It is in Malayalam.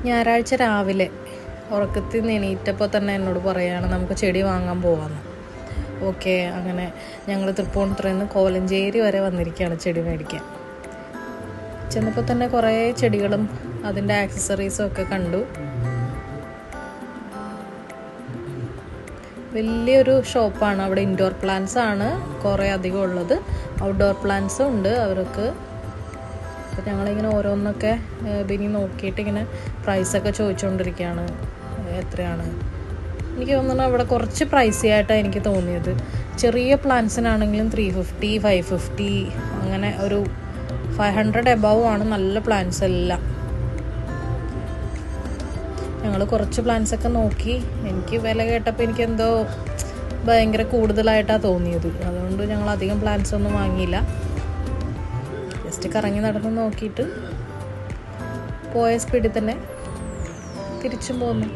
ഞായറാഴ്ച രാവിലെ ഉറക്കത്തിൽ നിന്ന് എണീറ്റപ്പോൾ തന്നെ എന്നോട് പറയുകയാണ് നമുക്ക് ചെടി വാങ്ങാൻ പോകാമെന്ന്. ഓക്കെ, അങ്ങനെ ഞങ്ങൾ തൃപ്പൂണിത്തുറയിൽ നിന്ന് കോലഞ്ചേരി വരെ വന്നിരിക്കുകയാണ് ചെടി മേടിക്കാൻ. ചെന്നപ്പോൾ തന്നെ കുറേ ചെടികളും അതിൻ്റെ ആക്സസറീസും ഒക്കെ കണ്ടു. വലിയൊരു ഷോപ്പാണ്. അവിടെ ഇൻഡോർ പ്ലാന്റ്സ് ആണ് കുറേ അധികം ഉള്ളത്, ഔട്ട്ഡോർ പ്ലാന്റ്സും ഉണ്ട് അവർക്ക്. അപ്പോൾ ഞങ്ങളിങ്ങനെ ഓരോന്നൊക്കെ ബിനി നോക്കിയിട്ട് ഇങ്ങനെ പ്രൈസൊക്കെ ചോദിച്ചുകൊണ്ടിരിക്കുകയാണ്, എത്രയാണ്. എനിക്ക് തോന്നുന്നു അവിടെ കുറച്ച് പ്രൈസി ആയിട്ടാണ് എനിക്ക് തോന്നിയത്. ചെറിയ പ്ലാന്റ്സിനാണെങ്കിലും 350, 550 അങ്ങനെ ഒരു 500 എബവ് ആണ് നല്ല പ്ലാന്റ്സ് എല്ലാം. ഞങ്ങൾ കുറച്ച് പ്ലാന്റ്സൊക്കെ നോക്കി. എനിക്ക് വില കേട്ടപ്പോൾ എനിക്കെന്തോ ഭയങ്കര കൂടുതലായിട്ടാണ് തോന്നിയത്. അതുകൊണ്ട് ഞങ്ങൾ അധികം പ്ലാന്റ്സ് ഒന്നും വാങ്ങിയില്ല. ജസ്റ്റ് കറങ്ങി നടന്ന് നോക്കിയിട്ട് പോയ സ്പീഡിൽ തന്നെ തിരിച്ചും പോന്നു.